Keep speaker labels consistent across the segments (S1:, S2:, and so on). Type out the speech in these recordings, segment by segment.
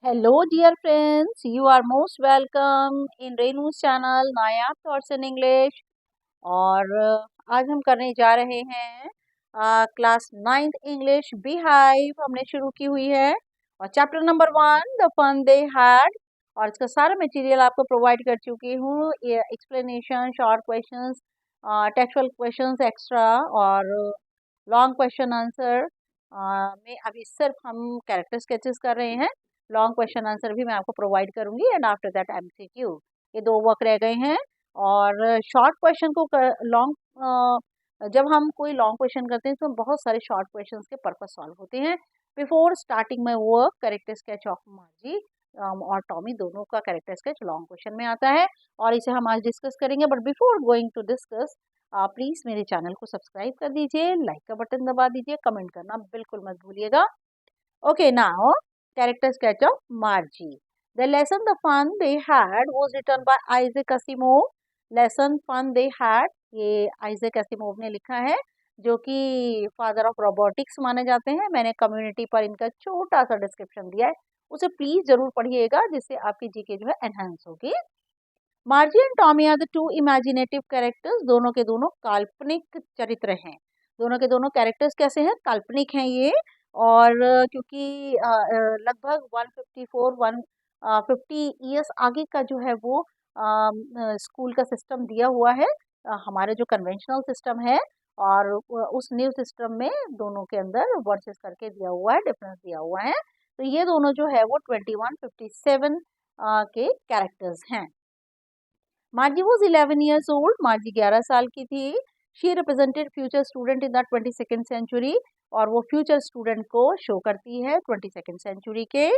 S1: Hello, dear friends. You are most welcome in Renu's channel Nayab thoughts in English. और आज हम करने जा रहे हैं class 9th English bee hive हमने शुरू की हुई है और chapter number 1 the fun they had. और इसका सारा मटेरियल आपको प्रोवाइड कर चुकी हूँ, ये explanation, short questions, textual questions extra और लॉन्ग क्वेश्चन आंसर में अभी सिर्फ हम कैरेक्टर स्केचेस कर रहे हैं। लॉन्ग क्वेश्चन आंसर भी मैं आपको प्रोवाइड करूंगी एंड आफ्टर दैट एमसीक्यू। ये दो वर्क रह गए हैं। और शॉर्ट क्वेश्चन को लॉन्ग जब हम कोई लॉन्ग क्वेश्चन करते हैं तो बहुत सारे शॉर्ट क्वेश्चंस के पर्पस सॉल्व होते हैं। Before starting my work character sketch of मार्जी और टॉमी दोनों का कैरेक्टर स्केच लॉन्ग क्वेश्चन में आता है और इसे हम आज डिस्कस करेंगे। But before going to discuss please मेरे चैनल को सब्सक्राइब कर दीजिए, लाइक का बटन दबा दीजिए, कमेंट करना बिल्कुल मत भूलिएगा। Okay, now character sketch of Margie. The lesson the fun they had was written by Isaac Asimov. Lesson fun they had ये आइजैक एसिमोव ने लिखा है, जो कि फादर ऑफ रोबोटिक्स माने जाते हैं। मैंने कम्युनिटी पर इनका छोटा सा डिस्क्रिप्शन दिया है, उसे प्लीज जरूर पढ़िएगा जिससे आपकी जीके जो है एनहांस होगी। Margie and Tommy are the two imaginative characters. दोनों के दोनों काल्पनिक चरित्र हैं। दोनों के दोनों कैरेक्टर्स कैसे हैं? काल्पनिक हैं ये। और क्योंकि लगभग 150 ईयर्स आगे का जो है वो स्कूल का सिस्टम दिया हुआ है, हमारे जो कन्वेंशनल सिस्टम है, और उस न्यू सिस्टम में दोनों के अंदर वर्सेस करके दिया हुआ है, डिफरेंस दिया हुआ है। तो ये दोनों जो है वो 2157 के कैरेक्टर्स हैं। Margie was 11 years old. Margie 11 साल की थी। She represented future student in the 22nd century. और वो फ्यूचर स्टूडेंट को शो करती है 22nd सेंचुरी के।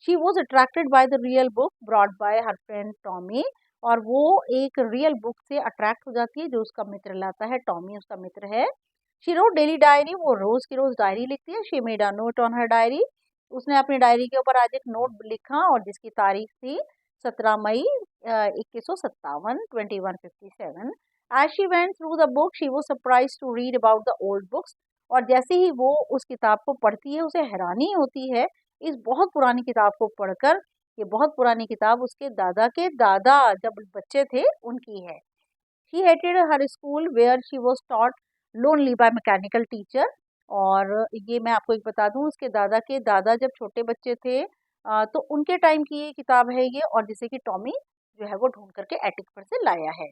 S1: She was attracted by the real book brought by her friend Tommy. और वो एक रियल बुक से अट्रैक्ट हो जाती है जो उसका मित्र लाता है। टॉमी उसका मित्र है। She wrote daily diary. वो रोज की रोज डायरी लिखती है। She made a note on her diary. उसने अपनी डायरी के ऊपर आज एक नोट लिखा और जिसकी तारीख थी 17 मई 2157 2157। As she went through the book, she was surprised to read about the old books. और जैसे ही वो उस किताब को पढ़ती है उसे हैरानी होती है इस बहुत पुरानी किताब को पढ़कर। ये बहुत पुरानी किताब उसके दादा के दादा जब बच्चे थे उनकी है। She hated her school where she was taught lonely by mechanical teacher। और ये मैं आपको एक बता दूं, उसके दादा के दादा जब छोटे बच्चे थे तो उनके टाइम की ये किताब है ये, और जिसे कि टॉमी जो है वो ढूंढ करके एटिक पर से लाया है।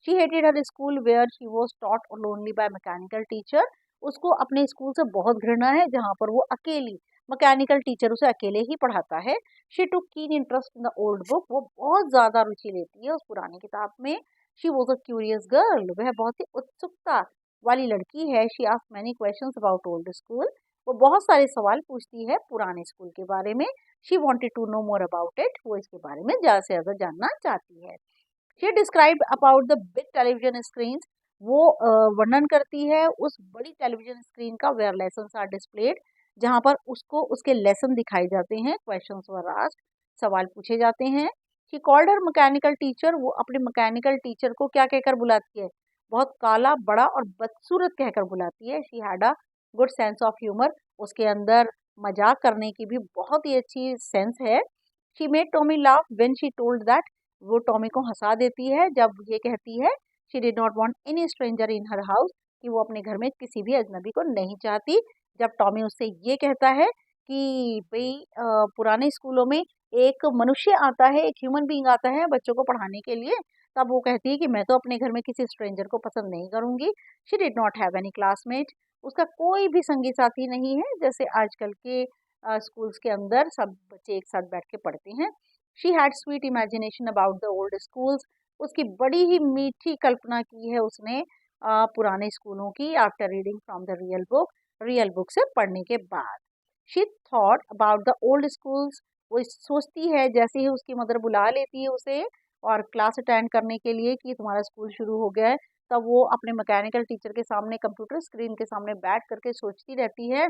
S1: She hated her school where she was taught lonely by mechanical teacher. उसको अपने स्कूल से बहुत घृणा है जहाँ पर वो अकेली, मैकेनिकल टीचर उसे अकेले ही पढ़ाता है। She took keen interest in the old book. वो बहुत ज्यादा रुचि लेती है उस पुरानी किताब में। She was a curious girl. वह बहुत ही उत्सुकता वाली लड़की है। She asked many questions about old school. वो बहुत सारे सवाल पूछती है पुराने स्कूल के बारे में। She wanted to know more about it. वो इसके बारे में ज़्यादा से ज़्यादा जानना चाहती है। She describe about the big television screen. वो वर्णन करती है उस बड़ी टेलीविजन स्क्रीन का वेयर लेसन्स आर डिस्प्लेड, जहाँ पर उसको उसके लेसन दिखाई जाते हैं। क्वेश्चंस वर आस्क्ड, सवाल पूछे जाते हैं। She called her mechanical teacher. वो अपने मैकेनिकल टीचर को क्या कहकर बुलाती है? बहुत काला, बड़ा और बदसूरत कहकर बुलाती है। She had a good sense of humour. उसके अंदर मजाक करने की भी बहुत ही अच्छी सेंस है। She made Tommy laugh when she told that. वो टॉमी को हंसा देती है जब ये कहती है she did not want any stranger in her house, कि वो अपने घर में किसी भी अजनबी को नहीं चाहती। जब टॉमी उससे ये कहता है कि भाई पुराने स्कूलों में एक मनुष्य आता है, एक ह्यूमन बीइंग आता है बच्चों को पढ़ाने के लिए, तब वो कहती है कि मैं तो अपने घर में किसी स्ट्रेंजर को पसंद नहीं करूंगी। She did not have any classmate. उसका कोई भी संगी साथी नहीं है, जैसे आजकल के स्कूल्स के अंदर सब बच्चे एक साथ बैठ के पढ़ते हैं। She had sweet imagination about the old schools. उसकी बड़ी ही मीठी कल्पना की है उसने पुराने स्कूलों की, after reading from the real book से पढ़ने के बाद। She thought about the old schools. वो सोचती है जैसे ही उसकी मदर बुला लेती है उसे और क्लास अटेंड करने के लिए कि तुम्हारा स्कूल शुरू हो गया है, तब वो अपने मैकेनिकल टीचर के सामने कंप्यूटर स्क्रीन के सामने बैठ करके सोचती रहती है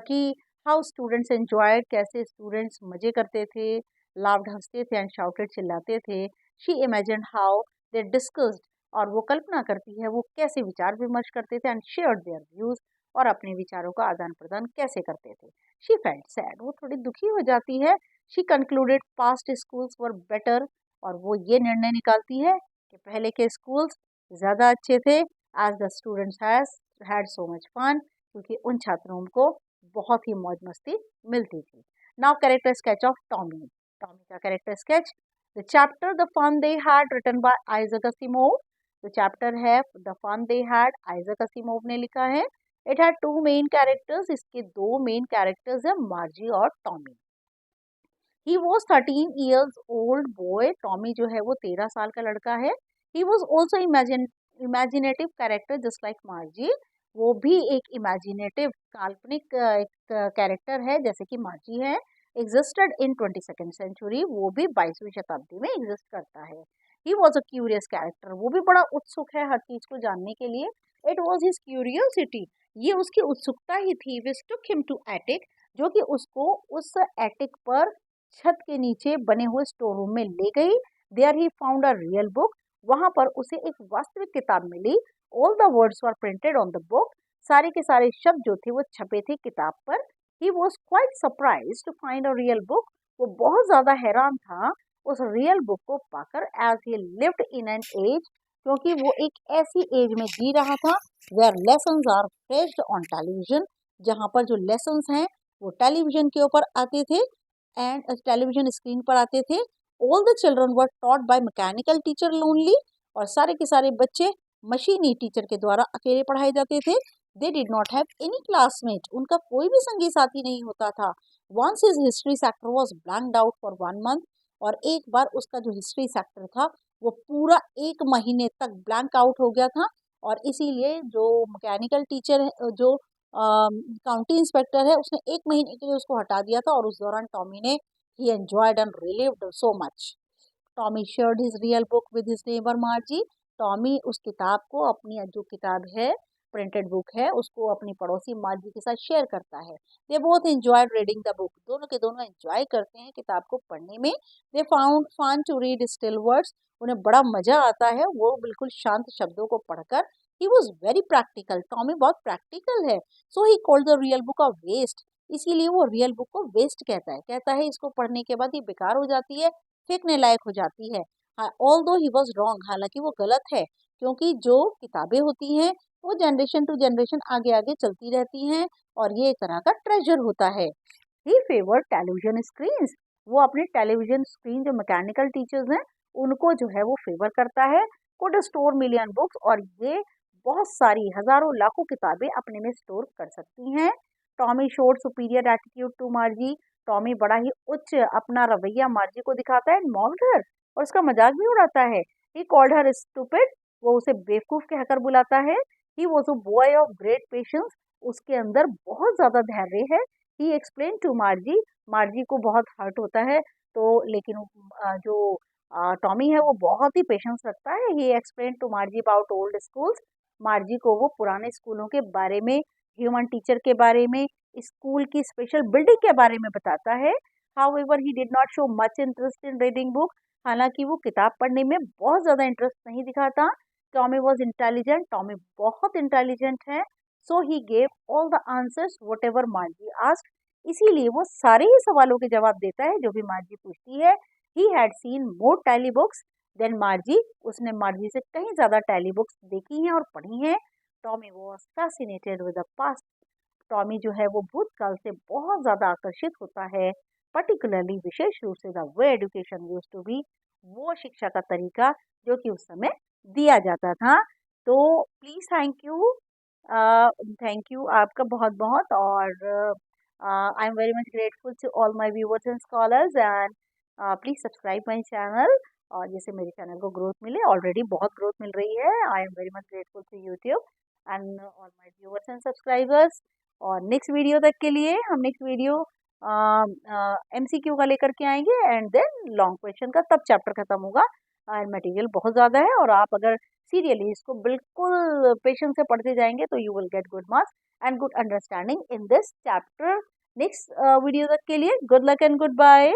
S1: कि हाउ स्टूडेंट्स एंजॉयड, कैसे स्टूडेंट्स मजे करते थे, लाफ्ड हंसते थे एंड शाउटेड चिल्लाते थे। She imagined how they discussed. और वो कल्पना करती है वो कैसे विचार विमर्श करते थे एंड शेयर्ड देयर व्यूज। और अपने विचारों का आदान प्रदान कैसे करते थे। She felt sad. वो थोड़ी दुखी हो जाती है she concluded past schools were better, और वो ये निर्णय निकालती है कि पहले के स्कूल्स ज़्यादा अच्छे थे, as the students had so much fun, क्योंकि उन छात्रों को बहुत ही मौज मस्ती मिलती थी। Now character sketch of Tommy. Tommy का character sketch. The chapter the fun they had written by Isaac Asimov. जो चैप्टर है the fun they had, Isaac Asimov ने लिखा है। It had two main characters, इसके दो मेन कैरेक्टर्स है, Margie और Tommy. He was 13 years old boy, Tommy जो है वो 13 साल का लड़का है। He was also imaginative character just like मार्जी, वो भी एक इमेजिनेटिव काल्पनिक एक कैरेक्टर है जैसे कि मार्जी है। एग्जिस्टेड इन 22nd सेंचुरी, वो भी 22वीं शताब्दी में एग्जिस्ट करता है। He was a curious character, वो भी बड़ा उत्सुक है हर चीज को जानने के लिए। इट वॉज हिज क्यूरियोसिटी, ये उसकी उत्सुकता ही थी। विच टुक हिम टू एटिक, जो कि उसको उस एटिक पर छत के नीचे बने हुए स्टोर रूम में ले गई। There he found a real book, वहां पर उसे एक वास्तविक किताब मिली। All the words were printed on the book, सारे के सारे शब्द जो थे वो छपे थे किताब पर। He was quite surprise to find a real book, वो बहुत ज्यादा हैरान था उस रियल बुक को पाकर, as he lived in an age, क्योंकि वो एक ऐसी एज में जी रहा था where lessons are flashed on television, जहाँ पर जो लेसन्स हैं वो टेलीविजन के ऊपर आते थे एंड टेलीविजन स्क्रीन पर आते थे। All the children were taught by mechanical teacher lonely, और सारे के सारे बच्चे मशीनी टीचर के द्वारा अकेले पढ़ाए जाते थे। They did not have any classmate, उनका कोई भी संगी साथी नहीं होता था। Once his history sector was blanked out for 1 month, और एक बार उसका जो हिस्ट्री सेक्टर था वो पूरा 1 महीने तक ब्लैंक आउट हो गया था। और इसीलिए जो मैकेनिकल टीचर है, जो काउंटी इंस्पेक्टर है, उसने 1 महीने के लिए उसको हटा दिया था। और उस दौरान टॉमी ने ही enjoyed and relieved so much. Tommy shared his real book with his neighbour मार्जी, Tommy उस किताब को, अपनी जो किताब है प्रिंटेड बुक है, उसको अपनी पड़ोसी मार्जी के साथ शेयर करता है। They both enjoyed reading the book, दोनों के दोनों एंजॉय करते हैं किताब को पढ़ने में। They found fun to read still words, उन्हें बड़ा मजा आता है वो बिल्कुल शांत शब्दों को पढ़कर। He was very practical, Tommy बहुत प्रैक्टिकल है। So he called the real book a waste, इसीलिए वो रियल बुक को वेस्ट कहता है इसको पढ़ने के बाद ये बेकार हो जाती है, फेंकने लायक हो जाती है। ऑल दो ही वॉज रॉन्ग, हालांकि वो गलत है, क्योंकि जो किताबें होती हैं वो जनरेशन टू जनरेशन आगे आगे चलती रहती हैं, और ये एक तरह का ट्रेजर होता है। ही फेवर टेलीविजन स्क्रीन, वो अपने टेलीविजन स्क्रीन जो मैकेनिकल टीचर्स हैं उनको जो है वो फेवर करता है। कुड स्टोर मिलियन बुक्स, और ये बहुत सारी हजारों लाखों किताबें अपने में स्टोर कर सकती हैं। Tommy showed superior attitude to Margie, Tommy बड़ा ही उच्च अपना रवैया मार्जी को दिखाता है। मॉक्ड हर, और उसका मजाक भी उड़ाता है। ही कॉल्ड हर स्टूपिड, वो उसे बेवकूफ कहकर बुलाता है। He was a boy of great patience, उसके अंदर बहुत ज्यादा धैर्य है। ही एक्सप्लेन टू मार्जी, मार्जी को बहुत हर्ट होता है, तो लेकिन जो टॉमी है वो बहुत ही पेशेंस रखता है। He explain to Margie about old schools, Margie को वो पुराने स्कूलों के बारे में, ह्यूमन टीचर के बारे में, स्कूल की स्पेशल बिल्डिंग के बारे में बताता है। However he did not show much interest in reading book, हालांकि वो किताब पढ़ने में बहुत ज्यादा इंटरेस्ट नहीं दिखाता। टॉमी वॉज इंटेलिजेंट, टॉमी बहुत इंटेलिजेंट है। So he gave all the answers whatever Margie asked, इसीलिए वो सारे ही सवालों के जवाब देता है जो भी मार्जी पूछती है। He had seen more telly books than Margie, उसने मार्जी से कहीं ज्यादा टैली बुक्स देखी हैं और पढ़ी हैं। Tommy was fascinated with the past, Tommy जो है वो भूतकाल से बहुत ज्यादा आकर्षित होता है। पर्टिकुलरली, विशेष रूप से, the way education used to be, वो शिक्षा का तरीका जो कि उस समय दिया जाता था। तो प्लीज थैंक यू आपका बहुत बहुत, और I am very much grateful to all my viewers and scholars, and please subscribe my channel, और जिससे मेरे चैनल को ग्रोथ मिले। ऑलरेडी बहुत ग्रोथ मिल रही है। I am very much grateful to YouTube and all my viewers and subscribers. और नेक्स्ट वीडियो तक के लिए हम नेक्स्ट वीडियो MCQ का लेकर के आएंगे, एंड देन लॉन्ग क्वेश्चन का तब चैप्टर खत्म होगा। एंड मटेरियल बहुत ज़्यादा है, और आप अगर सीरियसली इसको बिल्कुल पेशेंस से पढ़ते जाएंगे तो you will get good marks and good understanding in this chapter. Next video तक के लिए good luck and good bye.